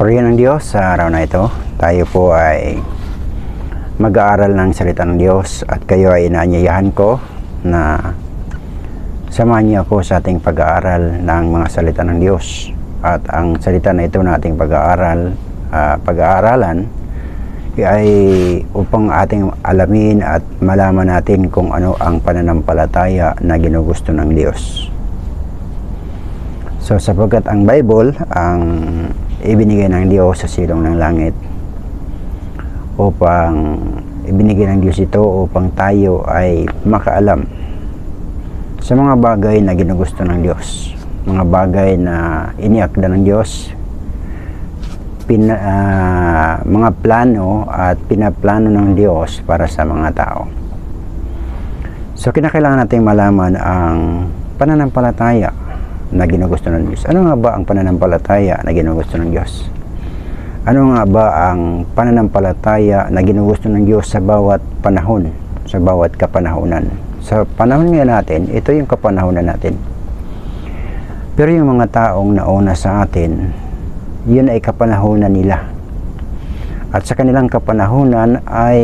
Purihin ng Diyos sa araw na ito. Tayo po ay mag-aaral ng salita ng Diyos at kayo ay inaanyayahan ko na samahan niyo ako sa ating pag-aaral ng mga salita ng Diyos. At ang salita na ito na ating pag-aaralan ay upang ating alamin at malaman natin kung ano ang pananampalataya na ginugusto ng Diyos. So sapagkat ang Bible ang ibinigay ng Diyos sa silong ng langit upang ibinigay ng Diyos ito upang tayo ay makaalam sa mga bagay na ginugusto ng Diyos, mga bagay na iniakda ng Diyos, mga plano at pinaplano ng Diyos para sa mga tao. So kinakailangan nating malaman ang pananampalataya na ginugusto ng Diyos. Ano nga ba ang pananampalataya na ginugusto ng Diyos? Ano nga ba ang pananampalataya na ginugusto ng Diyos sa bawat panahon, sa bawat kapanahunan? Sa panahon nga natin, ito yung kapanahunan natin. Pero yung mga taong nauna sa atin, yun ay kapanahunan nila. At sa kanilang kapanahunan ay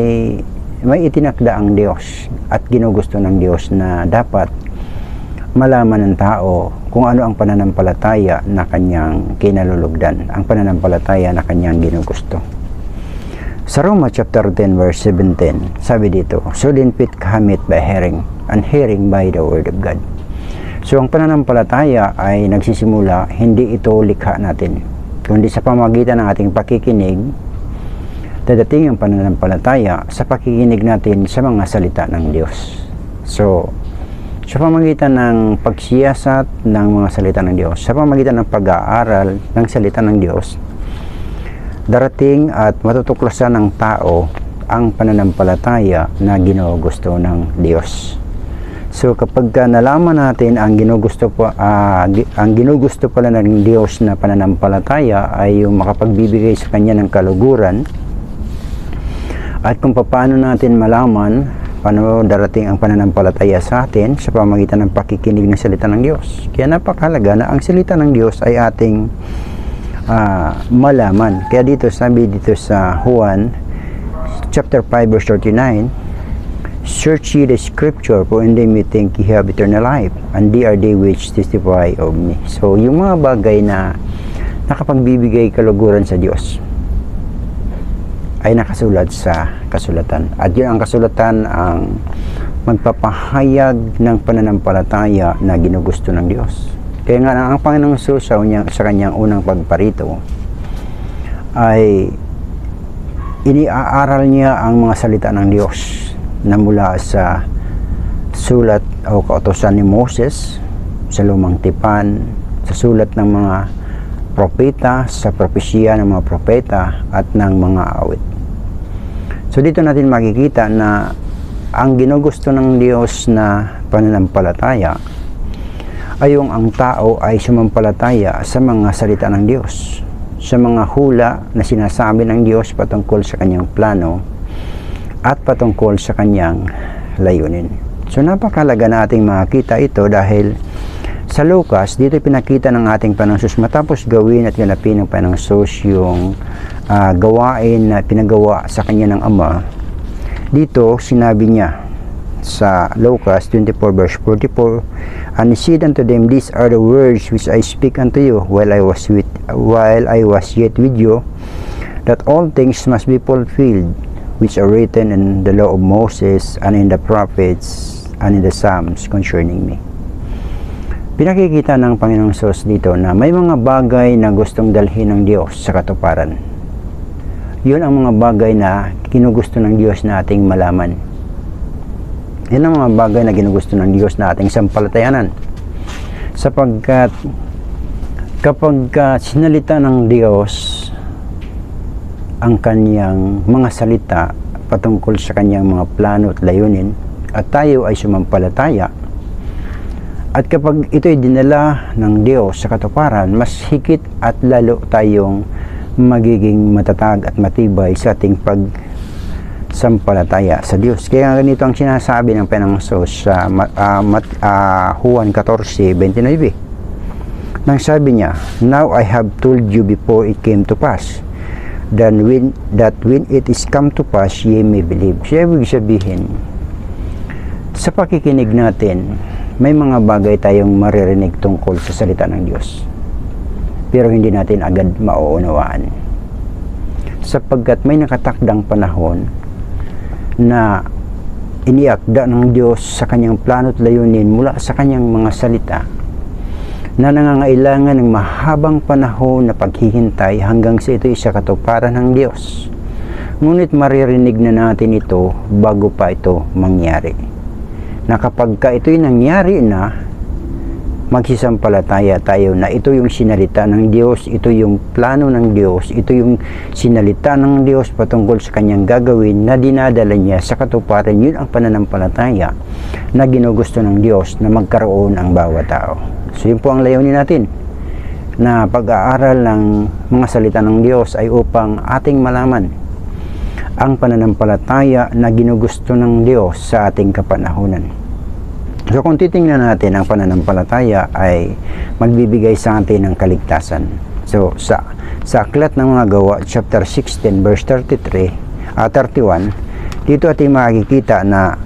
may itinakda ang Diyos at ginugusto ng Diyos na dapat malaman ng tao kung ano ang pananampalataya na kanyang kinalulugdan, ang pananampalataya na kanyang ginugusto. Sa Roma chapter 10 verse 17, sabi dito, "So then faith cometh by hearing, and hearing by the word of God." So ang pananampalataya ay nagsisimula, hindi ito likha natin, kundi sa pamamagitan ng ating pakikinig. Dadating ang pananampalataya sa pakikinig natin sa mga salita ng Diyos. So sa pamamagitan ng pagsiyasat ng mga salita ng Diyos, sa pamamagitan ng pag-aaral ng salita ng Diyos, darating at matutuklasan ng tao ang pananampalataya na ginugusto ng Diyos. So kapag nalaman natin ang ginugusto pala ng Diyos na pananampalataya ay yung makapagbibigay sa Kanya ng kaluguran, at kung paano natin malaman paano darating ang pananampalataya sa atin sa pamamagitan ng pakikinig ng salita ng Diyos. Kaya napakahalaga na ang salita ng Diyos ay ating malaman. Kaya dito sabi dito sa Juan chapter 5 verse 39, "Search ye the scripture, for in them you think ye have eternal life, and they are they which testify of me." So yung mga bagay na nakapagbibigay kaluguran sa Diyos ay nakasulat sa kasulatan. At yun ang kasulatan ang magpapahayag ng pananampalataya na ginugusto ng Diyos. Kaya nga ang Panginoong Hesus sa kanyang unang pagparito ay iniaaral niya ang mga salita ng Diyos na mula sa sulat o kautusan ni Moses, sa Lumang Tipan, sa sulat ng mga propeta, sa propesya ng mga propeta at ng mga awit. So dito natin makikita na ang ginugusto ng Diyos na pananampalataya ay yung ang tao ay sumampalataya sa mga salita ng Diyos, sa mga hula na sinasabi ng Diyos patungkol sa kanyang plano at patungkol sa kanyang layunin. So napakahalaga na ating makita ito dahil sa Lucas, dito pinakita ng ating Panginoong Hesus matapos gawin at ganapin ng Panginoong Hesus yung gawain na pinagawa sa kanya ng Ama. Dito sinabi niya sa Lucas 24 verse 44, "And he said unto them, These are the words which I speak unto you while I was yet with you, that all things must be fulfilled which are written in the law of Moses and in the prophets and in the Psalms concerning me." Pinakikita ng Panginoong Hesus dito na may mga bagay na gustong dalhin ng Diyos sa katuparan. Yun ang mga bagay na ginugusto ng Diyos na ating malaman. Yun ang mga bagay na ginugusto ng Diyos na ating sampalatayanan. Sapagkat kapag sinalita ng Diyos ang kanyang mga salita patungkol sa kanyang mga plano at layunin, at tayo ay sumampalataya, at kapag ito'y dinala ng Diyos sa katuparan, mas higit at lalo tayong magiging matatag at matibay sa ating pagsampalataya sa Diyos. Kaya ganito ang sinasabi ng Panginoong Hesus sa Juan 14:29. Nang sabi niya, "Now I have told you before it came to pass, that when it is come to pass, ye may believe." So, ibig sabihin, sa pakikinig natin, may mga bagay tayong maririnig tungkol sa salita ng Diyos, pero hindi natin agad mauunawaan, sapagkat may nakatakdang panahon na iniakda ng Diyos sa kanyang plano at layunin mula sa kanyang mga salita, na nangangailangan ng mahabang panahon na paghihintay hanggang sa ito'y sa katuparan ng Diyos. Ngunit maririnig na natin ito bago pa ito mangyari, na kapag ka ito'y nangyari na, magsisampalataya tayo na ito yung sinalita ng Diyos, ito yung plano ng Diyos, ito yung sinalita ng Diyos patungkol sa kanyang gagawin na dinadala niya sa katuparan. Yun ang pananampalataya na ginugusto ng Diyos na magkaroon ang bawat tao. So yun po ang layunin natin, na pag-aaral ng mga salita ng Diyos ay upang ating malaman ang pananampalataya na ginugusto ng Diyos sa ating kapanahunan. So kung titingnan natin, ang pananampalataya ay magbibigay sa atin ng kaligtasan. So sa Aklat ng mga Gawa, chapter 16, verse 31, dito ating makikita na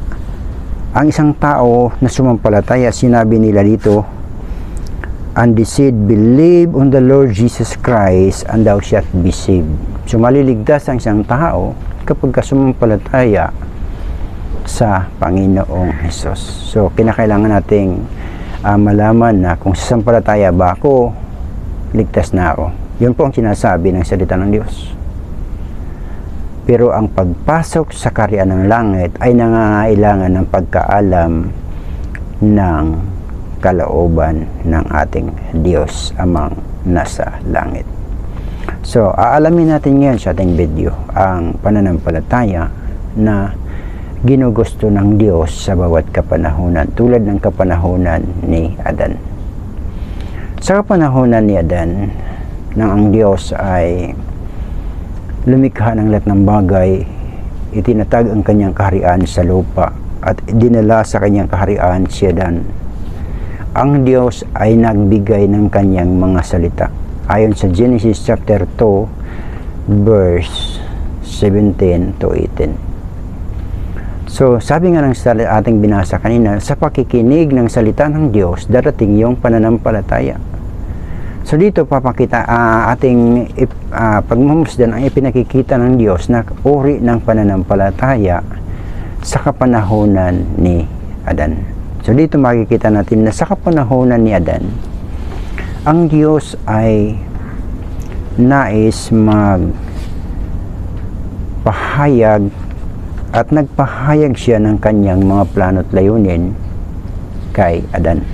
ang isang tao na sumampalataya, sinabi nila dito, "And they said, believe on the Lord Jesus Christ, and thou shalt be saved." So maliligtas ang isang tao kapag sumampalataya sa Panginoong Hesus. So kinakailangan nating malaman na kung sasampalataya ba ako, ligtas na ako. Yun po ang sinasabi ng salita ng Diyos. Pero ang pagpasok sa kaharian ng langit ay nangangailangan ng pagkaalam ng kalooban ng ating Diyos Amang nasa langit. So, aalamin natin ngayon sa ating video ang pananampalataya na ginugusto ng Diyos sa bawat kapanahunan, tulad ng kapanahunan ni Adan. Sa kapanahunan ni Adan, nang ang Diyos ay lumikha ng lahat ng bagay, itinatag ang kanyang kaharian sa lupa at dinala sa kanyang kaharian si Adan. Ang Diyos ay nagbigay ng kanyang mga salita. Ayon sa Genesis chapter 2, verse 17 to 18. So, sabi nga ng ating binasa kanina, sa pakikinig ng salita ng Diyos, darating yung pananampalataya. So, dito papakita ating pagmamasdan ang ipinakikita ng Diyos na uri ng pananampalataya sa kapanahunan ni Adan. So, dito makikita natin na sa kapanahunan ni Adan, ang Diyos ay nais magpahayag at nagpahayag siya ng kanyang mga plano at layunin kay Adan.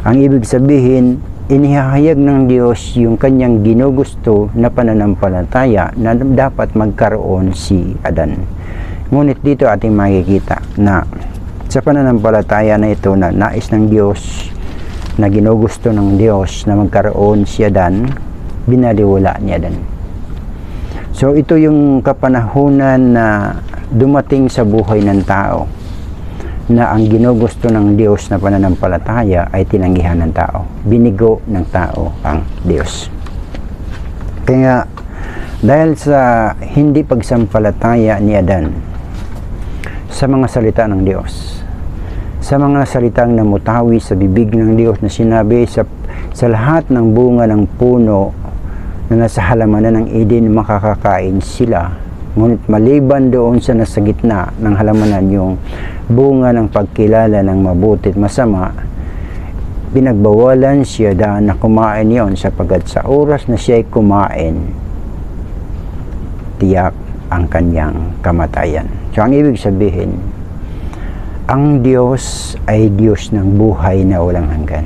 Ang ibig sabihin, inihahayag ng Diyos yung kanyang ginugusto na pananampalataya na dapat magkaroon si Adan. Ngunit dito ating makikita na sa pananampalataya na ito na nais ng Diyos, na ginugusto ng Diyos na magkaroon si Adan, binaliwala ni Adan. So ito yung kapanahunan na dumating sa buhay ng tao, na ang ginugusto ng Diyos na pananampalataya ay tinanggihan ng tao. Binigo ng tao ang Diyos. Kaya dahil sa hindi pagsampalataya ni Adan sa mga salita ng Diyos, sa mga salitang namutawi sa bibig ng Diyos na sinabi sa lahat ng bunga ng puno na nasa halamanan ng Eden, makakakain sila. Ngunit maliban doon sa nasa gitna ng halamanan, yung bunga ng pagkilala ng mabuti at masama, pinagbawalan siya dahil na kumain yon, sapagkat sa oras na siya ay kumain, tiyak ang kanyang kamatayan. So ang ibig sabihin, ang Diyos ay Diyos ng buhay na walang hanggan.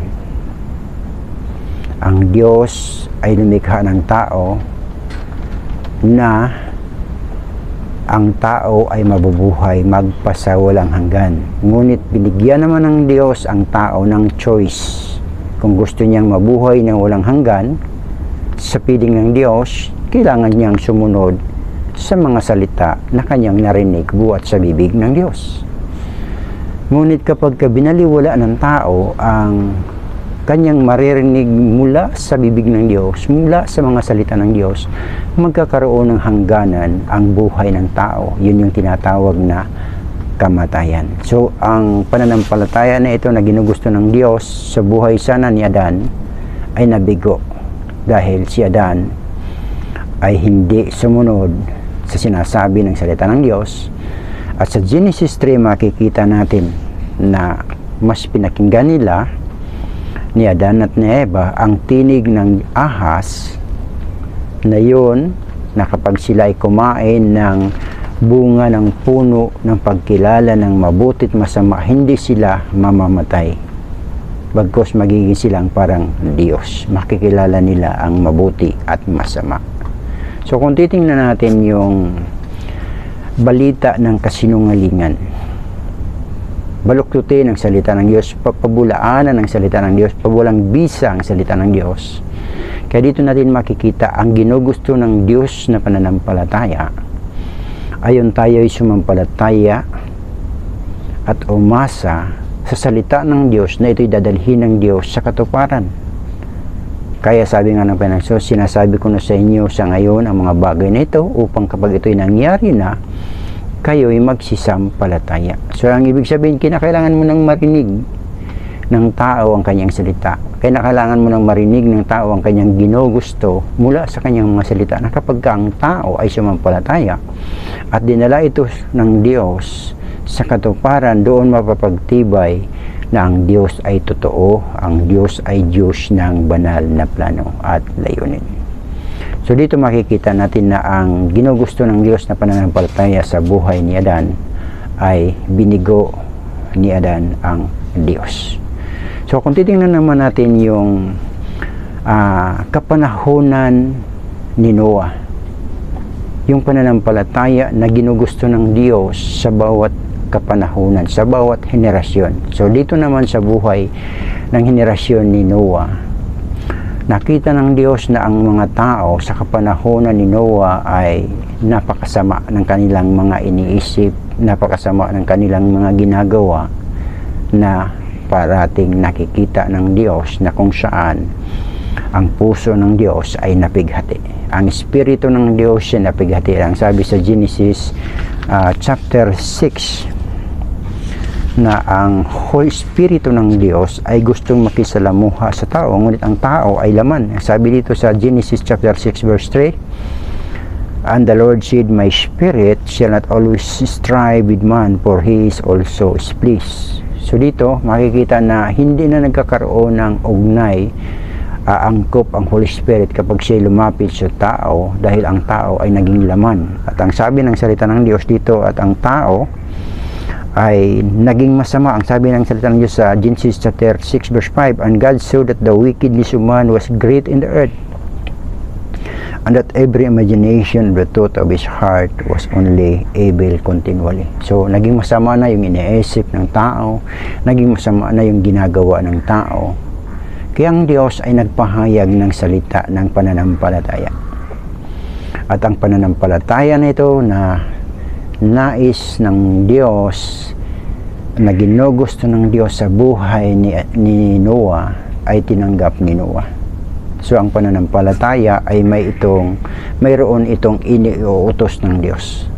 Ang Diyos ay lumikha ng tao na ang tao ay mabubuhay magpasawalang hanggan. Ngunit binigyan naman ng Diyos ang tao ng choice. Kung gusto niyang mabuhay ng walang hanggan, sa piling ng Diyos, kailangan niyang sumunod sa mga salita na kanyang narinig buhat sa bibig ng Diyos. Ngunit kapag binaliwala ng tao ang kanyang maririnig mula sa bibig ng Diyos, mula sa mga salita ng Diyos, magkakaroon ng hangganan ang buhay ng tao. Yun yung tinatawag na kamatayan. So, ang pananampalataya na ito na ginugusto ng Diyos sa buhay sana ni Adan ay nabigo dahil si Adan ay hindi sumunod sa sinasabi ng salita ng Diyos. At sa Genesis 3 makikita natin na mas pinakinggan nila ni Adan at ni Eva ang tinig ng ahas na yun na kapag sila ay kumain ng bunga ng puno ng pagkilala ng mabuti at masama, hindi sila mamamatay. Bagkus magiging silang parang Diyos. Makikilala nila ang mabuti at masama. So kung titingnan natin yung balita ng kasinungalingan, baluktutin ng salita ng Diyos, pabulaanan ng salita ng Diyos, pabulang bisa ang salita ng Diyos. Kaya dito natin makikita ang ginugusto ng Diyos na pananampalataya. Ayon tayo ay sumampalataya at umasa sa salita ng Diyos na ito'y dadalhin ng Diyos sa katuparan. Kaya sabi nga ng Panginoon, sinasabi ko na sa inyo sa ngayon ang mga bagay na ito upang kapag ito'y nangyari na, kayo'y magsisampalataya. So, ang ibig sabihin, kinakailangan mo nang marinig ng tao ang kanyang salita. Kinakailangan mo nang marinig ng tao ang kanyang ginugusto mula sa kanyang mga salita na kapag ang tao ay sumampalataya at dinala ito ng Diyos sa katuparan, doon mapapagtibay na ang Diyos ay totoo, ang Diyos ay Diyos ng banal na plano at layunin. So dito makikita natin na ang ginugusto ng Diyos na pananampalataya sa buhay ni Adan ay binigo ni Adan ang Diyos. So kung titingnan naman natin yung kapanahunan ni Noah, yung pananampalataya na ginugusto ng Diyos sa bawat kapanahunan, sa bawat henerasyon. So dito naman sa buhay ng henerasyon ni Noah, nakita ng Diyos na ang mga tao sa kapanahonan ni Noah ay napakasama ng kanilang mga iniisip, napakasama ng kanilang mga ginagawa na parating nakikita ng Diyos na kung saan ang puso ng Diyos ay napighati. Ang Espiritu ng Diyos ay napighati. Ang sabi sa Genesis chapter 6 na ang Holy Espiritu ng Diyos ay gustong makisalamuha sa tao, ngunit ang tao ay laman. Sabi dito sa Genesis chapter 6 verse 3, "And the Lord said, My spirit shall not always strive with man, for he is also pleased." So dito makikita na hindi na nagkakaroon ng ugnay, angkop ang Holy Spirit kapag siya lumapit sa tao, dahil ang tao ay naging laman. At ang sabi ng salita ng Diyos dito, at ang tao ay naging masama. Ang sabi ng salita ng Diyos sa Genesis chapter 6 verse 5, "And God saw that the wickedness of man was great in the earth, and that every imagination of the thought of his heart was only evil continually." So naging masama na yung iniisip ng tao, naging masama na yung ginagawa ng tao. Kaya ang Diyos ay nagpahayag ng salita ng pananampalataya. At ang pananampalataya na ito na nais ng Diyos, na ginugusto ng Diyos sa buhay ni Noah, ay tinanggap ni Noah. So ang pananampalataya ay mayroon itong iniuutos ng Diyos.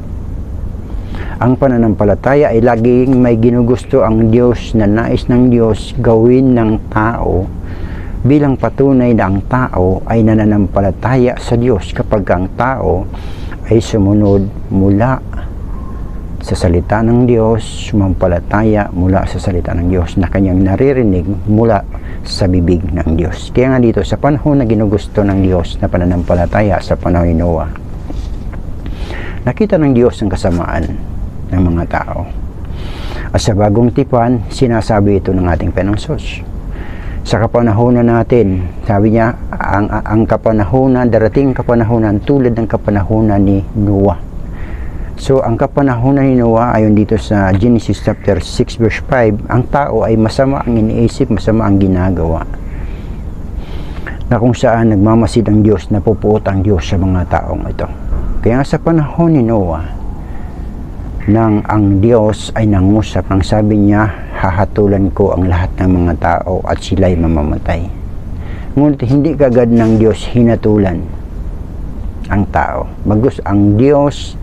Ang pananampalataya ay laging may ginugusto ang Diyos na nais ng Diyos gawin ng tao, bilang patunay na ang tao ay nananampalataya sa Diyos kapag ang tao ay sumunod mula sa salita ng Diyos, sumampalataya mula sa salita ng Diyos na kanyang naririnig mula sa bibig ng Diyos. Kaya nga dito, sa panahon na ginugusto ng Diyos na pananampalataya sa panahon ni Noah, nakita ng Diyos ang kasamaan ng mga tao. At sa bagong tipan, sinasabi ito ng ating Panginoon. Sa kapanahonan natin, sabi niya, ang kapanahonan, darating kapanahonan tulad ng kapanahonan ni Noah. So, ang kapanahonan ni Noah, ayon dito sa Genesis chapter 6 verse 5, ang tao ay masama ang iniisip, masama ang ginagawa. Na kung saan nagmamasid ang Diyos, napupuot ang Diyos sa mga taong ito. Kaya sa panahon ni Noah, nang ang Diyos ay nangusap. Ang sabi niya, hahatulan ko ang lahat ng mga tao at sila'y mamamatay. Ngunit hindi kagad ng Diyos hinatulan ang tao. Bagus ang Diyos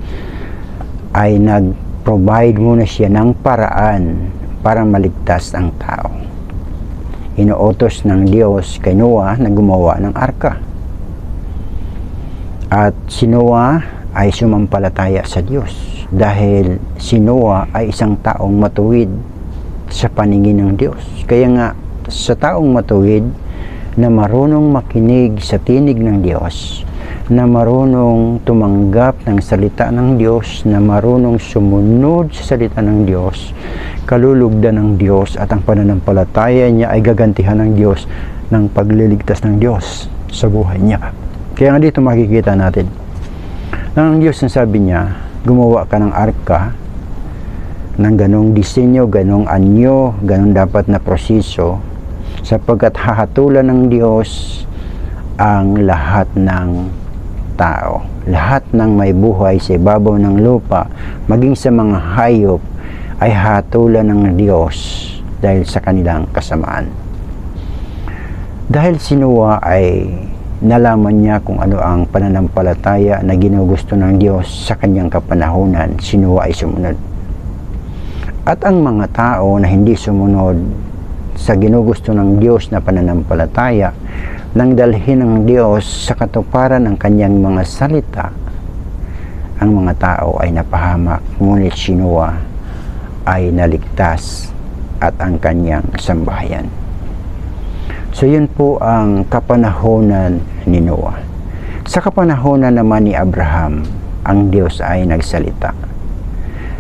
ay nag-provide muna siya ng paraan para maligtas ang tao. Inuutos ng Diyos kay Noah na gumawa ng arka. At si Noah ay sumampalataya sa Diyos dahil si Noah ay isang taong matuwid sa paningin ng Diyos. Kaya nga, sa taong matuwid na marunong makinig sa tinig ng Diyos, na marunong tumanggap ng salita ng Diyos, na marunong sumunod sa salita ng Diyos, kalulugdan ng Diyos at ang pananampalataya niya ay gagantihan ng Diyos ng pagliligtas ng Diyos sa buhay niya. Kaya nga dito makikita natin na ang Diyos ang sabi niya, gumawa ka ng arka ng ganong disenyo, ganong anyo, ganong dapat na proseso, sapagkat hahatulan ng Diyos ang lahat ng tao, lahat ng may buhay sa ibabaw ng lupa, maging sa mga hayop, ay hatulan ng Diyos dahil sa kanilang kasamaan. Dahil si Noah ay nalaman niya kung ano ang pananampalataya na ginugusto ng Diyos sa kanyang kapanahunan, si Noah ay sumunod. At ang mga tao na hindi sumunod sa ginugusto ng Diyos na pananampalataya, nang dalhin ng Diyos sa katuparan ng kanyang mga salita, ang mga tao ay napahamak, ngunit si Noah ay naligtas at ang kanyang sambahayan. So yun po ang kapanahonan ni Noah. Sa kapanahonan naman ni Abraham, ang Diyos ay nagsalita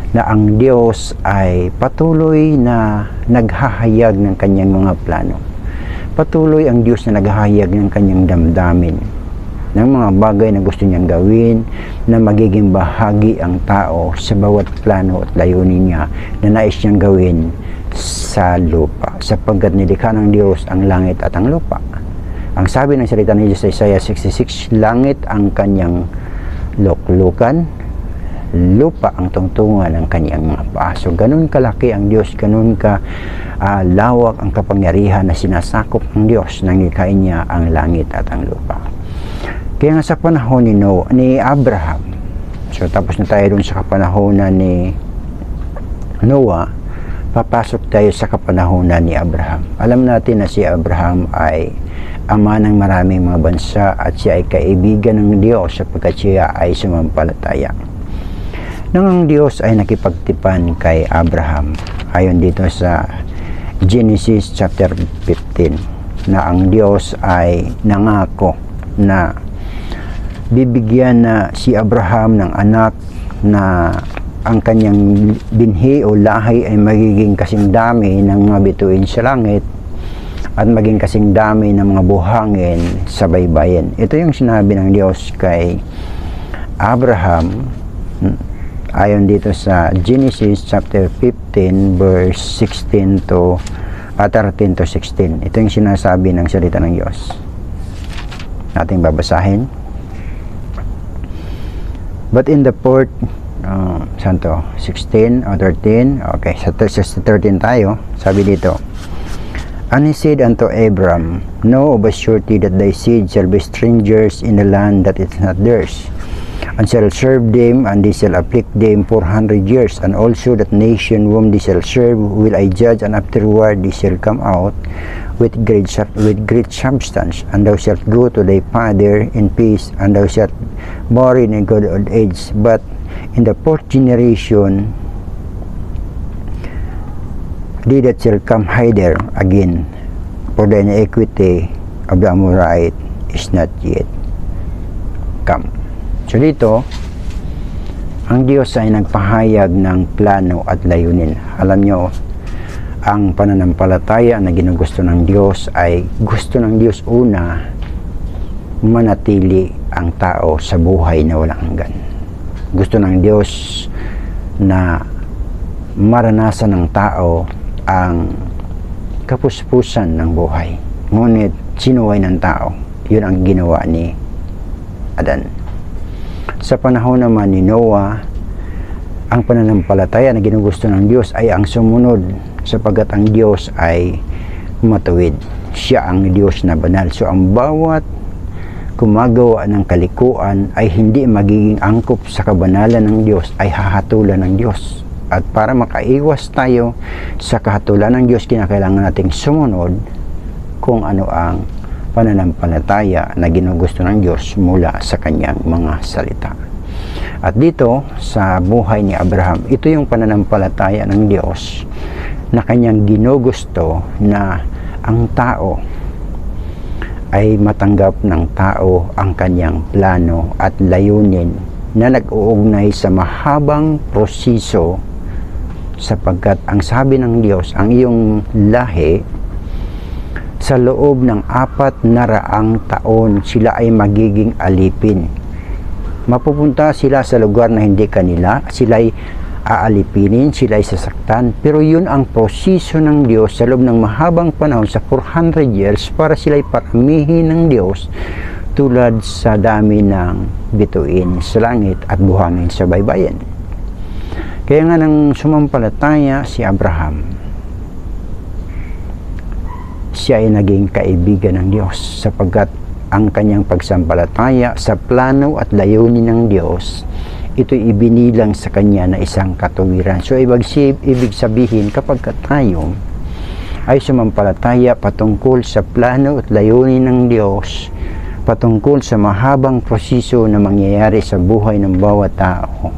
na ang Diyos ay patuloy na naghahayag ng kanyang mga plano. Patuloy ang Diyos na naghahayag ng kanyang damdamin, ng mga bagay na gusto niyang gawin, na magiging bahagi ang tao sa bawat plano at layunin niya na nais niyang gawin sa lupa, sapagkat nilikha ng Diyos ang langit at ang lupa. Ang sabi ng salita ni Diyos sa Isaiah 66, langit ang kanyang luklukan, lupa ang tungtungan ng kanyang mga paa. So ganun kalaki ang Diyos, ganun ka lawak ang kapangyarihan na sinasakop ng Diyos nang likhain niya ang langit at ang lupa. Kaya nga sa panahon ni Abraham, so tapos na tayo dun sa kapanahonan ni Noah, papasok tayo sa kapanahonan ni Abraham. Alam natin na si Abraham ay ama ng maraming mga bansa at siya ay kaibigan ng Diyos sapagkat siya ay sumampalataya. Nang ang Diyos ay nakipagtipan kay Abraham, ayon dito sa Genesis chapter 15, na ang Diyos ay nangako na bibigyan na si Abraham ng anak na ang kanyang binhi o lahi ay magiging kasing dami ng mga bituin sa langit at maging kasing dami ng mga buhangin sa baybayin. Ito yung sinabi ng Diyos kay Abraham ayon dito sa Genesis chapter 15 verse 16 to 13 to 16. Ito yung sinasabi ng salita ng Diyos. Ating babasahin. But in the port, saan to? 16 o 13? Okay, sa 13 tayo. Sabi dito, and he said unto Abram, know of a surety that thy seed shall be strangers in the land that is not theirs, and shall serve them, and they shall afflict them 400 years, and also that nation whom they shall serve will I judge, and afterward they shall come out with great substance, and thou shalt go to thy father in peace, and thou shalt bury in a good old age. But in the fourth generation they that shall come hither again, for the iniquity of the Amorite is not yet come. So dito, ang Diyos ay nagpahayag ng plano at layunin. Alam nyo, ang pananampalataya na ginugusto ng Diyos ay gusto ng Diyos una manatili ang tao sa buhay na walang hanggan. Gusto ng Diyos na maranasan ng tao ang kapuspusan ng buhay. Ngunit sinuway ng tao. Yun ang ginawa ni Adan. Sa panahon naman ni Noah, ang pananampalataya na ginugusto ng Diyos ay ang sumunod, sapagkat ang Diyos ay matuwid. Siya ang Diyos na banal. So ang bawat gumagawa ng kalikuan ay hindi magiging angkop sa kabanalan ng Diyos, ay hahatulan ng Diyos. At para makaiwas tayo sa kahatulan ng Diyos, kinakailangan nating sumunod kung ano ang pananampalataya na ginugusto ng Diyos mula sa kanyang mga salita. At dito sa buhay ni Abraham, ito yung pananampalataya ng Diyos na kanyang ginugusto, na ang tao ay matanggap ng tao ang kanyang plano at layunin na nag-uugnay sa mahabang proseso, sapagkat ang sabi ng Diyos, ang iyong lahi sa loob ng 400 taon sila ay magiging alipin. Mapupunta sila sa lugar na hindi kanila, sila ay aalipinin, sila ay sasaktan. Pero yun ang proseso ng Diyos sa loob ng mahabang panahon, sa 400 years, para sila ay paramihin ng Diyos tulad sa dami ng bituin sa langit at buhangin sa baybayin. Kaya nga nang sumampalataya si Abraham, siya ay naging kaibigan ng Diyos, sapagkat ang kanyang pagsampalataya sa plano at layunin ng Diyos, ito'y ibinilang sa kanya na isang katuwiran. So ibig sabihin, kapag tayo ay sumampalataya patungkol sa plano at layunin ng Diyos, patungkol sa mahabang proseso na mangyayari sa buhay ng bawat tao,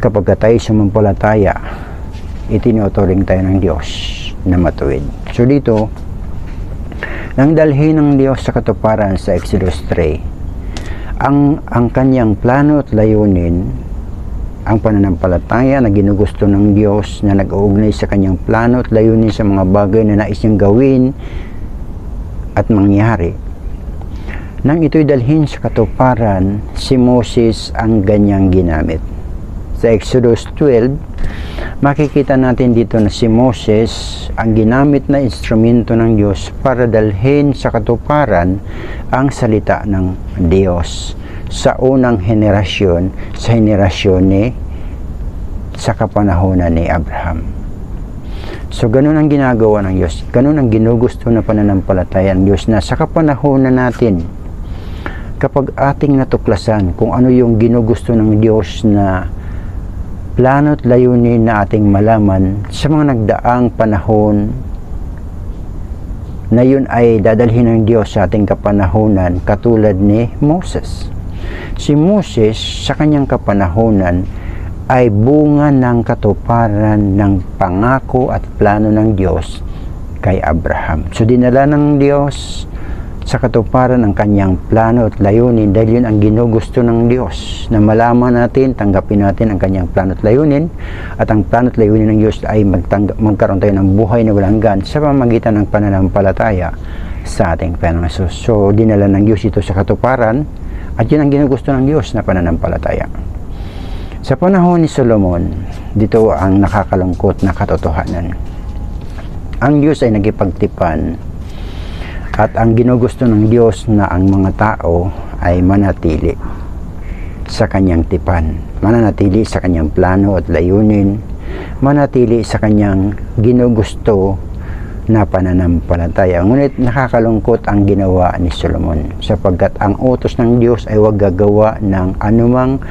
kapag tayo sumampalataya, itinuturing tayo ng Diyos na matuwid. So dito, nang dalhin ng Diyos sa katuparan sa Exodus 3, ang kanyang plano at layunin, ang pananampalataya na ginugusto ng Diyos na nag-uugnay sa kanyang plano at layunin sa mga bagay na nais niyang gawin at mangyari. Nang ito'y dalhin sa katuparan, si Moses ang ganyang ginamit. Sa Exodus 12, makikita natin dito na si Moses ang ginamit na instrumento ng Diyos para dalhin sa katuparan ang salita ng Diyos sa unang henerasyon, sa henerasyon sa kapanahonan ni Abraham. So ganun ang ginagawa ng Diyos, ganun ang ginugusto na pananampalataya ng Diyos, na sa kapanahonan natin, kapag ating natuklasan kung ano yung ginugusto ng Diyos na plano at layunin na ating malaman sa mga nagdaang panahon, na yun ay dadalhin ng Diyos sa ating kapanahonan, katulad ni Moses. Si Moses sa kanyang kapanahonan ay bunga ng katuparan ng pangako at plano ng Diyos kay Abraham. So dinala ng Diyos sa katuparan ng kanyang plano at layunin, dahil yun ang ginugusto ng Diyos, na malaman natin, tanggapin natin ang kanyang plano at layunin, at ang plano at layunin ng Diyos ay magkaroon tayo ng buhay na walang hanggan sa pamamagitan ng pananampalataya sa ating Panginoong Hesus. So dinala ng Diyos ito sa katuparan, at yun ang ginugusto ng Diyos na pananampalataya. Sa panahon ni Solomon, dito ang nakakalungkot na katotohanan. Ang Diyos ay nagipagtipan, at ang ginugusto ng Diyos na ang mga tao ay manatili sa kanyang tipan, mananatili sa kanyang plano at layunin, manatili sa kanyang ginugusto na pananampalataya. Ngunit nakakalungkot ang ginawa ni Solomon, sapagkat ang utos ng Diyos ay huwag gagawa ng anumang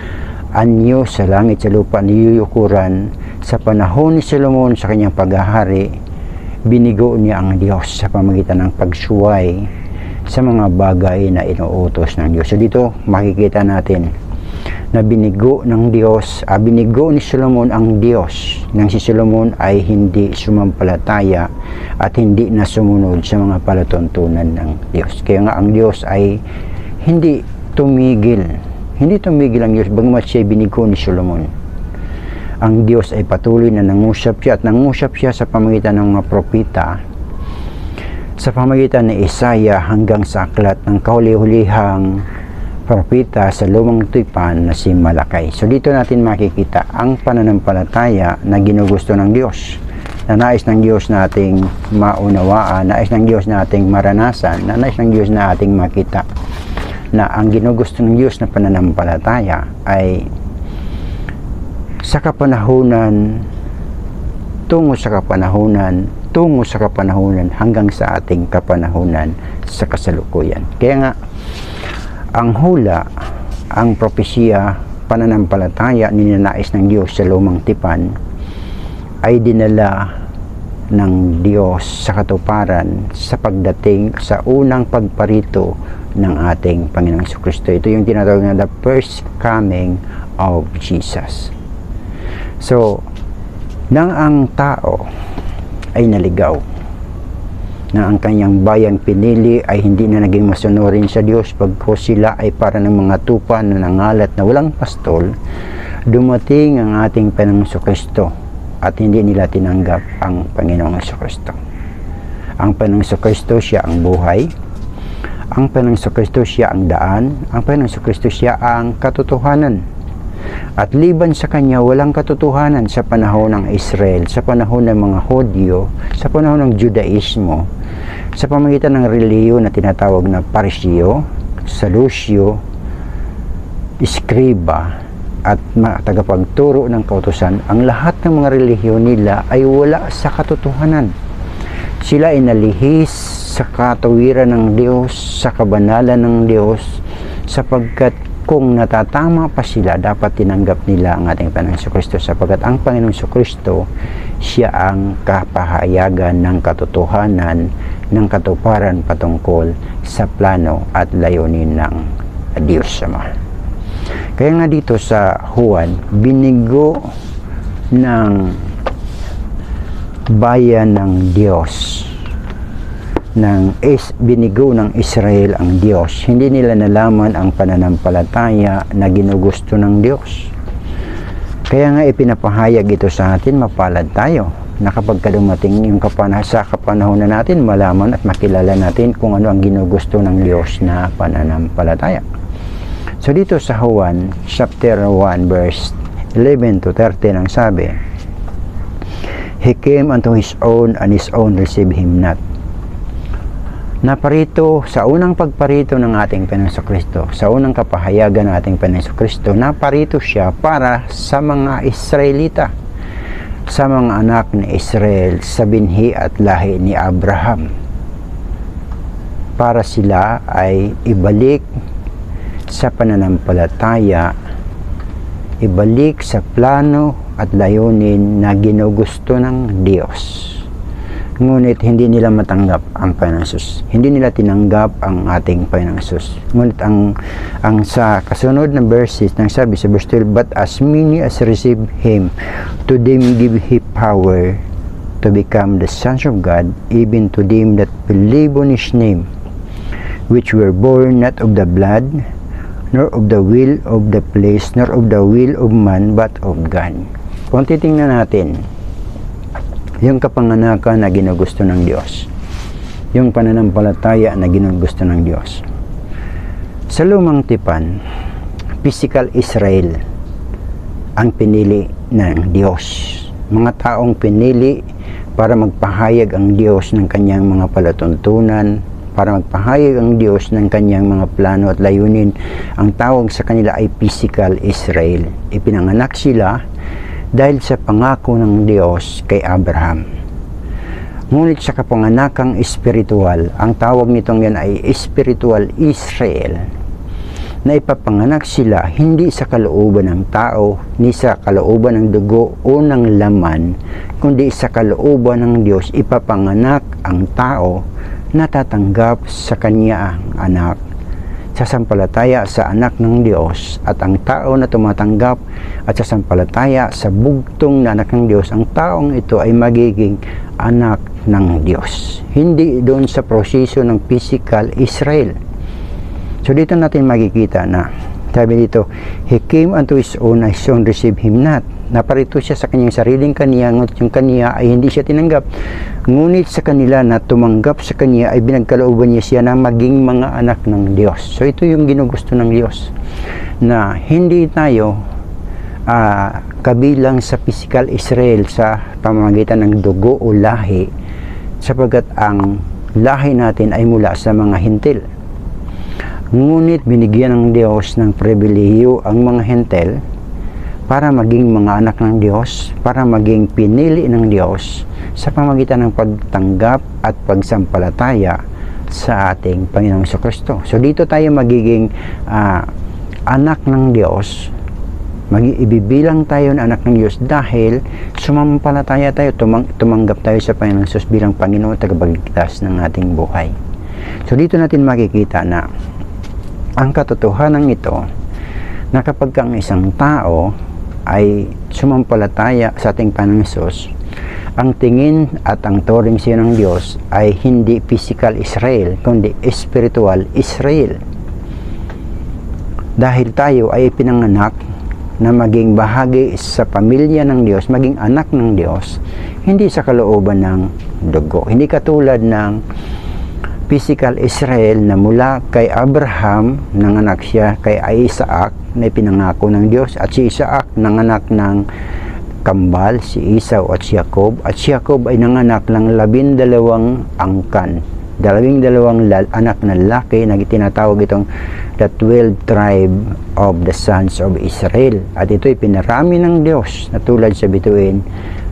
anyo sa langit, sa lupa, niyuyukuran. Sa panahon ni Solomon sa kanyang paghahari, binigo niya ang Diyos sa pamagitan ng pagsuway sa mga bagay na inuutos ng Diyos. So dito makikita natin na binigo ng Diyos, binigo ni Solomon ang Diyos nang si Solomon ay hindi sumampalataya at hindi na sumunod sa mga palatuntunan ng Diyos. Kaya nga ang Diyos ay hindi tumigil ang Diyos, bagamat siya binigo ni Solomon. Ang Diyos ay patuloy na nangusap siya, at nangusap siya sa pamagitan ng mga propeta, sa pamagitan ni Isaiah hanggang sa aklat ng kahuli-hulihang propeta sa lumang tipan na si Malakay. So dito natin makikita ang pananampalataya na ginugusto ng Diyos, na nais ng Diyos na ating maunawaan, nais ng Diyos na ating maranasan, na nais ng Diyos na ating makita, na ang ginugusto ng Diyos na pananampalataya ay sa kapanahunan, tungo sa kapanahunan, tungo sa kapanahunan, hanggang sa ating kapanahunan sa kasalukuyan. Kaya nga, ang hula, ang propesya, pananampalataya ninanais ng Diyos sa lumang tipan ay dinala ng Diyos sa katuparan sa pagdating sa unang pagparito ng ating Panginoong Jesucristo. Ito yung tinatawag na the first coming of Jesus. So, nang ang tao ay naligaw, na ang kanyang bayang pinili ay hindi na naging masunurin sa Diyos, pagkos sila ay para ng mga tupa na nangalat na walang pastol, dumating ang ating Panginoong Jesucristo at hindi nila tinanggap ang Panginoong Jesucristo. Ang Panginoong Jesucristo, siya ang buhay. Ang Panginoong Jesucristo, siya ang daan. Ang Panginoong Jesucristo, siya ang katotohanan. At liban sa kanya, walang katotohanan sa panahon ng Israel, sa panahon ng mga Hudyo, sa panahon ng Judaismo, sa pamagitan ng relihiyon na tinatawag na Pariseo, Saduceo, Iskriba, at tagapagturo ng kautusan. Ang lahat ng mga relihiyon nila ay wala sa katotohanan. Sila ay nalihis sa katuwiran ng Diyos, sa kabanalan ng Diyos, sapagkat kung natatama pa sila, dapat tinanggap nila ang ating Panginoong Jesucristo, sapagkat ang Panginoong Jesucristo, siya ang kapahayagan ng katotohanan, ng katuparan patungkol sa plano at layunin ng Diyos Ama. Kaya nga dito sa Juan, binigo ng bayan ng Diyos, binigo ng Israel ang Diyos. Hindi nila nalaman ang pananampalataya na ginugusto ng Diyos. Kaya nga ipinapahayag ito sa atin, mapalad tayo na kapag dumating yung sa kapanahon na natin, malaman at makilala natin kung ano ang ginugusto ng Diyos na pananampalataya. So dito sa Juan chapter 1 verse 11 to 13 ang sabi, He came unto His own, and His own received Him not. Naparito sa unang pagparito ng ating Panginoong Jesucristo, sa unang kapahayagan ng ating Panginoong Jesucristo, naparito siya para sa mga Israelita, sa mga anak ni Israel, sa binhi at lahi ni Abraham, para sila ay ibalik sa pananampalataya, ibalik sa plano at layunin na ginugusto ng Diyos. Ngunit hindi nila matanggap ang Panginoong Hesus. Hindi nila tinanggap ang ating Panginoong Hesus. Ngunit ang sa kasunod na verses nang sabi sa verse 12, But as many as receive Him, to them give He power to become the sons of God, even to them that believe on His name, which were born not of the blood, nor of the will of the flesh, nor of the will of man, but of God. Kung titingnan natin, yung kapanganakan na ginugusto ng Diyos, yung pananampalataya na ginugusto ng Diyos. Sa lumang tipan, physical Israel ang pinili ng Diyos. Mga taong pinili para magpahayag ang Diyos ng kanyang mga palatuntunan, para magpahayag ang Diyos ng kanyang mga plano at layunin. Ang tawag sa kanila ay physical Israel. Ipinanganak sila dahil sa pangako ng Diyos kay Abraham. Ngunit sa kapanganakang espiritual, ang tawag nitong yan ay spiritual Israel, na ipapanganak sila hindi sa kalooban ng tao, ni sa kalooban ng dugo o ng laman, kundi sa kalooban ng Diyos. Ipapanganak ang tao na tatanggap sa kanya ang anak, sasampalataya sa anak ng Diyos, at ang tao na tumatanggap at sasampalataya sa bugtong na anak ng Diyos, ang taong ito ay magiging anak ng Diyos. Hindi doon sa proseso ng physical Israel. So dito natin makikita na sabi dito, He came unto His own, and His own received Him not. Naparito siya sa kanyang sariling kaniya, ngunit yung kaniya ay hindi siya tinanggap. Ngunit sa kanila na tumanggap sa kaniya ay binagkalooban niya siya na maging mga anak ng Diyos. So ito yung ginugusto ng Diyos, na hindi tayo kabilang sa physical Israel sa pamamagitan ng dugo o lahi, sapagkat ang lahi natin ay mula sa mga hintil. Ngunit binigyan ng Diyos ng pribilehiyo ang mga hintil para maging mga anak ng Diyos, para maging pinili ng Diyos sa pamamagitan ng pagtanggap at pagsampalataya sa ating Panginoong Kristo. So dito tayo magiging anak ng Diyos, ibibilang tayo na anak ng Diyos dahil sumampalataya tayo, tumanggap tayo sa Panginoong Diyos bilang Panginoon at tagapagligtas ng ating buhay. So dito natin makikita na ang katotohanan ito na kapag ang isang tao ay sumampalataya sa ating Panginoong Hesus, ang tingin at ang turing siya ng Diyos ay hindi physical Israel, kundi spiritual Israel. Dahil tayo ay pinanganak na maging bahagi sa pamilya ng Diyos, maging anak ng Diyos, hindi sa kalooban ng dugo. Hindi katulad ng physical Israel na mula kay Abraham, nanganak siya kay Isaac na ipinangako ng Diyos, at si Isaac nanganak ng kambal, si Esau at si Jacob, at si Jacob ay nanganak ng 12 angkan, 12 anak na lalaki na tinatawag itong the 12 tribe of the sons of Israel, at ito'y pinarami ng Diyos na tulad sa bituin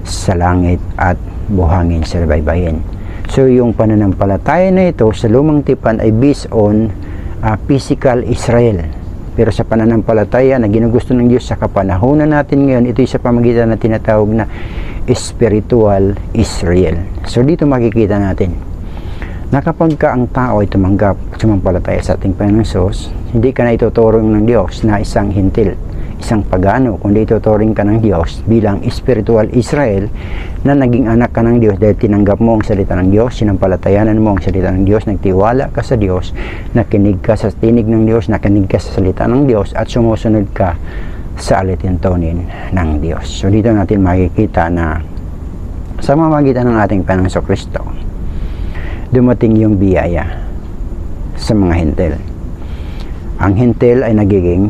sa langit at buhangin sa baybayin. So yung pananampalataya na ito sa lumang tipan ay based on physical Israel. Pero sa pananampalataya na ginugusto ng Diyos sa kapanahunan natin ngayon, ito'y sa pamagitan na tinatawag na spiritual Israel. So dito makikita natin na kapag ka ang tao ay tumanggap at sumampalataya sa ating Panginoong Hesus, hindi ka na ituturing ng Diyos na isang hintil, isang pagano, kundi ituturing ka ng Diyos bilang spiritual Israel na naging anak ka ng Diyos dahil tinanggap mo ang salita ng Diyos, sinampalatayanan mo ang salita ng Diyos, nagtiwala ka sa Diyos, nakinig ka sa tinig ng Diyos, nakinig ka sa salita ng Diyos, at sumusunod ka sa alitintunin ng Diyos. So dito natin makikita na sa pamamagitan ng ating Panginoong Kristo, dumating yung biyaya sa mga hintil. Ang hintil ay nagiging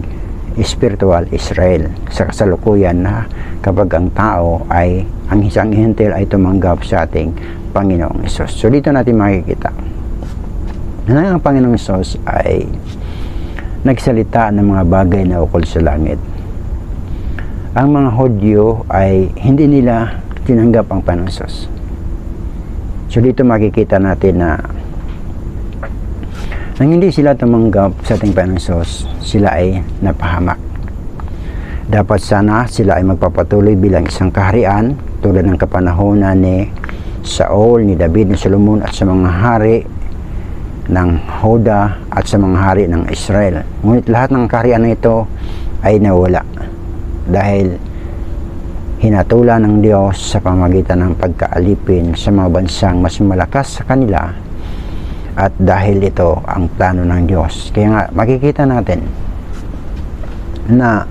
spiritual Israel sa kasalukuyan na kapag ang tao ay, ang isang hintil ay tumanggap sa ating Panginoong Hesus. So dito natin makikita na ang Panginoong Hesus ay nagsalita ng mga bagay na ukol sa langit. Ang mga Hudyo ay hindi nila tinanggap ang Panginoong Hesus. So dito makikita natin na nang hindi sila tumanggap sa ating Panginoong Hesus, sila ay napahamak. Dapat sana sila ay magpapatuloy bilang isang kaharian tulad ng kapanahonan ni Saul, ni David, ni Solomon at sa mga hari ng Huda at sa mga hari ng Israel. Ngunit lahat ng kaharian na ito ay nawala dahil hinatulan ng Diyos sa pamamagitan ng pagkaalipin sa mga bansang mas malakas sa kanila, at dahil ito ang plano ng Diyos. Kaya nga makikita natin na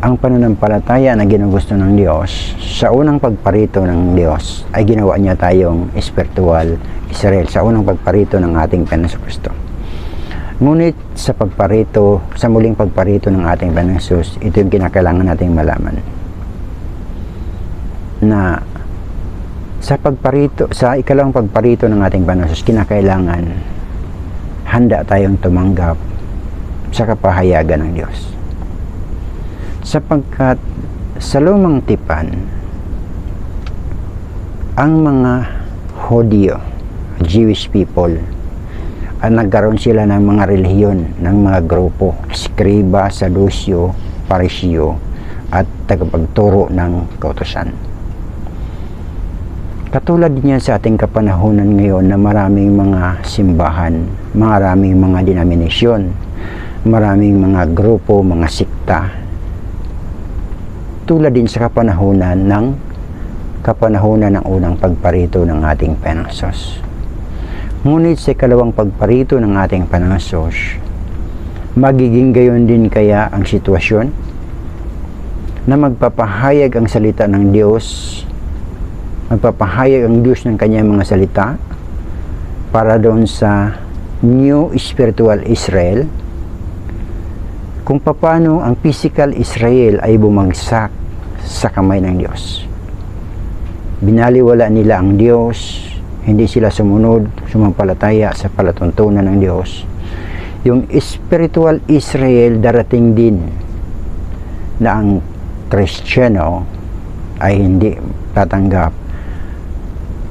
ang pananampalataya na ginugusto ng Diyos sa unang pagparito ng Diyos ay ginawa niya tayong spiritual Israel sa unang pagparito ng ating Panginoong Kristo. Ngunit sa muling pagparito ng ating Panginoong Hesus, ito yung kinakailangan nating malaman na sa ikalawang pagparito ng ating Panginoong Hesus, kinakailangan handa tayong tumanggap sa kapahayagan ng Diyos. Sapagkat sa lumang tipan, ang mga Hudyo, Jewish people, nagkaroon sila ng mga relihiyon, ng mga grupo, Skriba, Sadusyo, Parisyo, at tagapagturo ng kautusan. Katulad niya sa ating kapanahunan ngayon na maraming mga simbahan, maraming mga denominasyon, maraming mga grupo, mga sikta. Tulad din sa kapanahunan ng unang pagparito ng ating Panginoong Hesus. Ngunit sa ikalawang pagparito ng ating Panginoong Hesus, magiging gayon din kaya ang sitwasyon na magpapahayag ang salita ng Diyos, magpapahayag ang Diyos ng kanyang mga salita para doon sa new spiritual Israel, kung paano ang physical Israel ay bumagsak sa kamay ng Diyos. Binaliwala nila ang Diyos, hindi sila sumampalataya sa palatuntunan ng Diyos. Yung spiritual Israel darating din na ang Kristiyano ay hindi tatanggap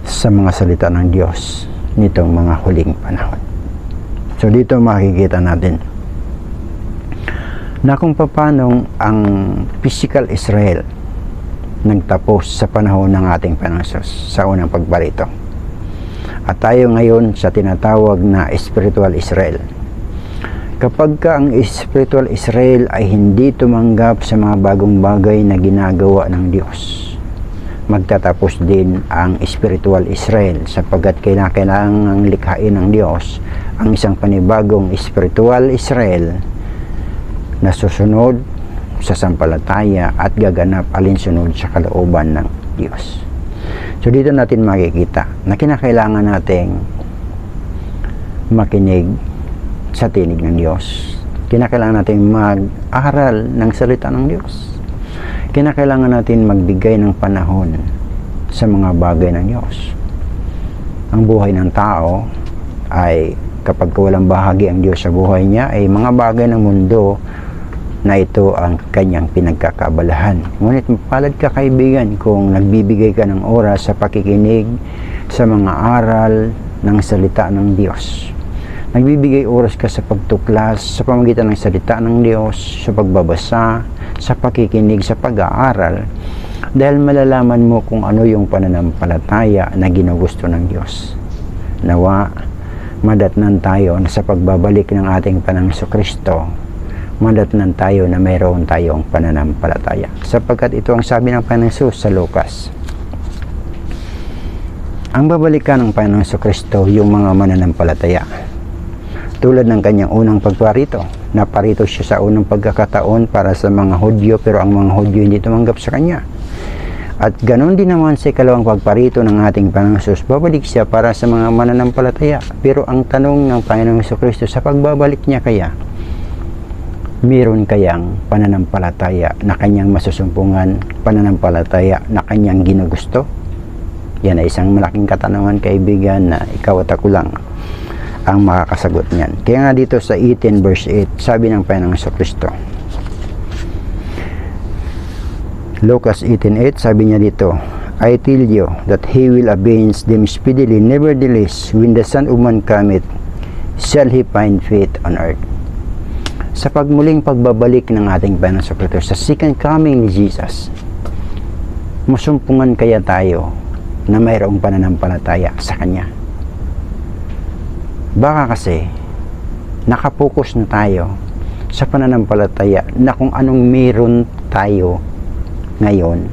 sa mga salita ng Diyos nitong mga huling panahon. So dito makikita natin na kung paano ang physical Israel nagtapos sa panahon ng ating Panginoon sa unang pagbarito. At tayo ngayon sa tinatawag na spiritual Israel. Kapag ka ang spiritual Israel ay hindi tumanggap sa mga bagong bagay na ginagawa ng Diyos, magtatapos din ang spiritual Israel sapagkat kailangang likhain ng Diyos ang isang panibagong spiritual Israel na susunod sa sampalataya at gaganap alinsunod sa kalooban ng Diyos. So dito natin makikita na kinakailangan nating makinig sa tinig ng Diyos. Kinakailangan natin mag-aral ng salita ng Diyos. Kinakailangan natin magbigay ng panahon sa mga bagay ng Diyos. Ang buhay ng tao ay kapag walang bahagi ang Diyos sa buhay niya ay mga bagay ng mundo na ito ang kanyang pinagkakabalahan. Ngunit mapalad ka kaibigan kung nagbibigay ka ng oras sa pakikinig sa mga aral ng salita ng Diyos. Nagbibigay oras ka sa pagtuklas sa pamamagitan ng salita ng Diyos, sa pagbabasa, sa pakikinig, sa pag-aaral, dahil malalaman mo kung ano yung pananampalataya na ginugusto ng Diyos. Nawa, madatnan tayo na sa pagbabalik ng ating Panginoong Kristo, madatnan tayo na mayroon tayong pananampalataya. Sapagkat ito ang sabi ng Panginoong Hesus sa Lucas. Ang babalikan ng Panginoong Kristo yung mga mananampalataya. Tulad ng kanyang unang pagparito. Naparito siya sa unang pagkakataon para sa mga Hudyo, pero ang mga Hudyo hindi tumanggap sa kanya. At ganoon din naman sa ikalawang pagparito ng ating Panginoong Hesus, babalik siya para sa mga mananampalataya. Pero ang tanong ng Panginoong Kristo, sa pagbabalik niya kaya, meron kayang pananampalataya na kanyang masusumpungan, pananampalataya na kanyang ginugusto? Yan ay isang malaking katanungan, kaibigan, na ikaw at ako lang ang makakasagot niyan. Kaya nga dito sa 18 verse 8, sabi ng Panginoong Kristo, Lucas 18:8, sabi niya dito, I tell you that he will avenge them speedily, nevertheless, when the Son of Man cometh, shall he find faith on earth. Sa pagmuling pagbabalik ng ating Panginoong Kristo, sa second coming ni Jesus, masumpungan kaya tayo na mayroong pananampalataya sa Kanya? Baka kasi nakapokus na tayo sa pananampalataya na kung anong meron tayo ngayon,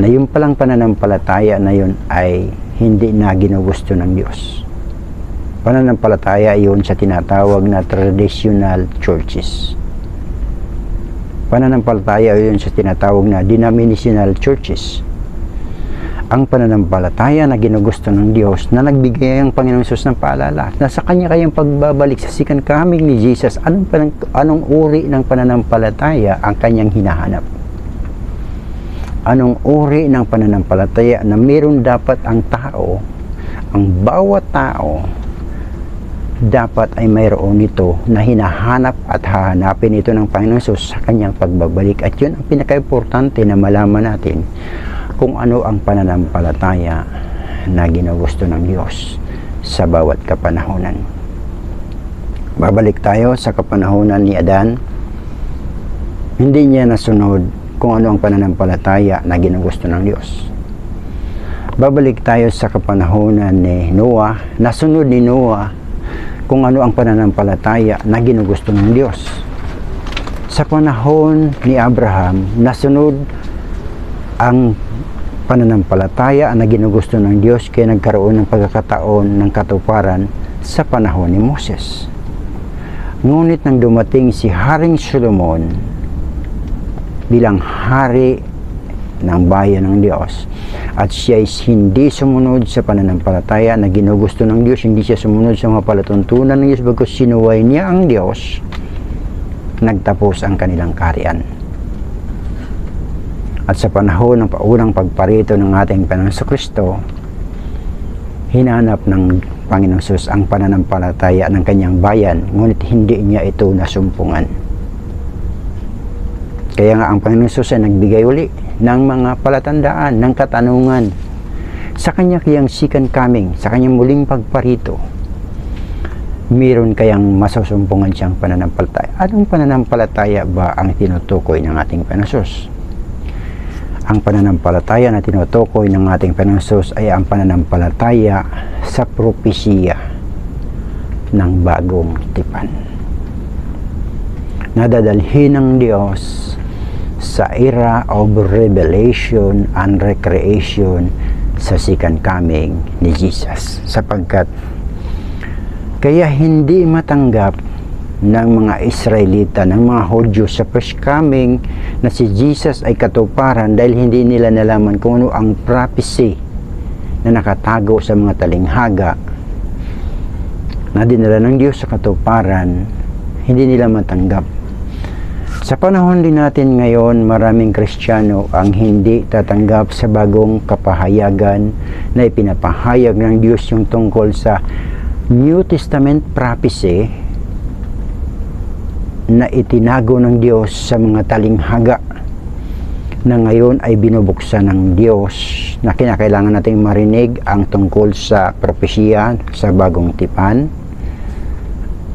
na yung palang pananampalataya na yun ay hindi na ginugusto ng Diyos. Pananampalataya yun sa tinatawag na traditional churches. Pananampalataya yun sa tinatawag na denominational churches. Ang pananampalataya na ginugusto ng Diyos, na nagbigay ang Panginoong Hesus ng paalala na sa Kanya kayang pagbabalik sa second coming ni Jesus, anong uri ng pananampalataya ang Kanyang hinahanap? Anong uri ng pananampalataya na meron dapat ang tao, ang bawat tao, dapat ay mayroon nito na hinahanap at hahanapin ito ng Panginoong Hesus sa Kanyang pagbabalik. At yun ang pinaka-importante na malaman natin kung ano ang pananampalataya na ginugusto ng Diyos sa bawat kapanahonan. Babalik tayo sa kapanahonan ni Adan. Hindi niya nasunod kung ano ang pananampalataya na ginugusto ng Diyos. Babalik tayo sa kapanahonan ni Noah. Nasunod ni Noah kung ano ang pananampalataya na ginugusto ng Diyos. Sa panahon ni Abraham, nasunod ang pananampalataya na ginugusto ng Diyos, kaya nagkaroon ng pagkakataon ng katuparan sa panahon ni Moses. Ngunit nang dumating si Haring Solomon bilang hari ng bayan ng Diyos, at siya ay hindi sumunod sa pananampalataya na ginugusto ng Diyos, hindi siya sumunod sa mga palatuntunan ng Diyos, bagkus sinuway niya ang Diyos, nagtapos ang kanilang kaharian. At sa panahon ng unang pagparito ng ating Panginoong Kristo, hinanap ng Panginoong Hesus ang pananampalataya ng kanyang bayan, ngunit hindi niya ito nasumpungan. Kaya nga ang Panginoon Jesus ay nagbigay uli ng mga palatandaan, ng katanungan sa kanya kayang second coming, sa kanyang muling pagparito. Meron kayang masusumpungan siyang pananampalataya. Anong pananampalataya ba ang tinutukoy ng ating Panginoon Jesus? Ang pananampalataya na tinutukoy ng ating Panginoon Jesus ay ang pananampalataya sa propesiya ng bagong tipan. Nadadalhin ng Diyos sa era of revelation and recreation sa second coming ni Jesus, sapagkat kaya hindi matanggap ng mga Israelita, ng mga Hudyo sa first coming na si Jesus ay katuparan dahil hindi nila nalaman kung ano ang prophecy na nakatago sa mga talinghaga na dinala ng Diyos sa katuparan. Hindi nila matanggap. Sa panahon din natin ngayon, maraming Kristiyano ang hindi tatanggap sa bagong kapahayagan na ipinapahayag ng Diyos yung tungkol sa New Testament prophecy na itinago ng Diyos sa mga talinghaga na ngayon ay binubuksan ng Diyos, na kinakailangan nating marinig ang tungkol sa propesya sa bagong tipan.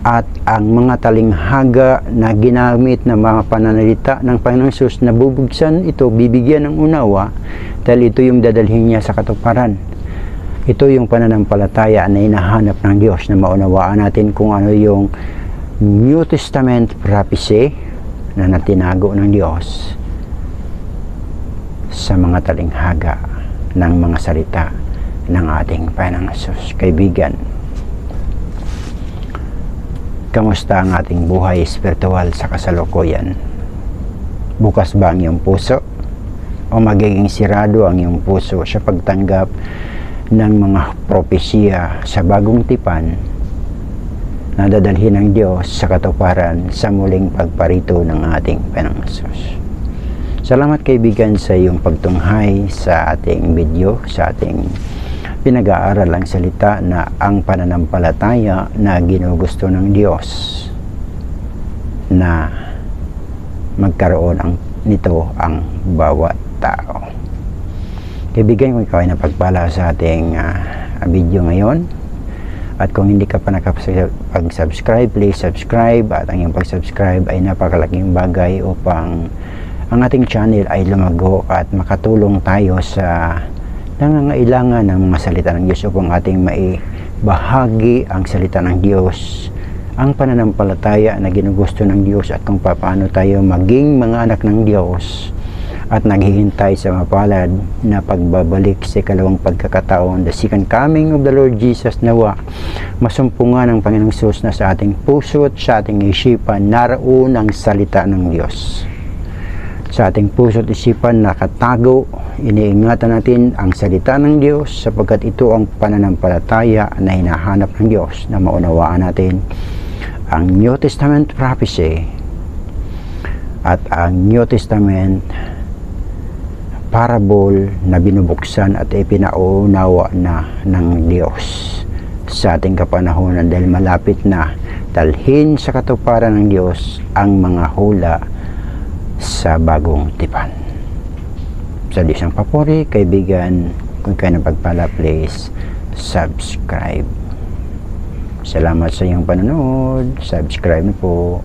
At ang mga talinghaga na ginamit na mga pananalita ng Panginoong Hesus na bubugsan ito, bibigyan ng unawa dahil ito yung dadalhin niya sa katuparan. Ito yung pananampalataya na hinahanap ng Diyos, na maunawaan natin kung ano yung New Testament prophecy na natinago ng Diyos sa mga talinghaga ng mga salita ng ating Panginoong Hesus. Kaibigan, kamusta ang ating buhay espiritual sa kasalukuyan? Bukas ba ang iyong puso? O magiging sirado ang iyong puso sa pagtanggap ng mga propesya sa bagong tipan na dadalhin ng Diyos sa katuparan sa muling pagparito ng ating Panginoong Hesus? Salamat kaibigan sa iyong pagtunghay sa ating video, sa ating pinag-aaral ang salita na ang pananampalataya na ginugusto ng Diyos na magkaroon nito ang bawat tao. Kaibigan, kung ikaw ay napagpala sa ating video ngayon, at kung hindi ka pa nakapag-subscribe, please subscribe. At ang iyong pag-subscribe ay napakalaking bagay upang ang ating channel ay lumago at makatulong tayo sa nangangailangan ng mga salita ng Diyos, upang ating maibahagi ang salita ng Diyos, ang pananampalataya na ginugusto ng Diyos, at kung paano tayo maging mga anak ng Diyos at naghihintay sa mapalad na pagbabalik sa ikalawang pagkakataon, the second coming of the Lord Jesus. Nawa masumpungan ng Panginoong Hesus na sa ating puso at sa ating isipan naroon ang salita ng Diyos. Sa ating puso at isipan nakatago, iniingatan natin ang salita ng Diyos, sapagkat ito ang pananampalataya na hinahanap ng Diyos, na maunawaan natin ang New Testament prophecy at ang New Testament parable na binubuksan at ipinaunawa na ng Diyos sa ating kapanahonan, dahil malapit na dalhin sa katuparan ng Diyos ang mga hula sa bagong tipan. Sa Diyos ang papuri, kaibigan, kung kayo napagpala, please subscribe. Salamat sa iyong panonood. Subscribe na po.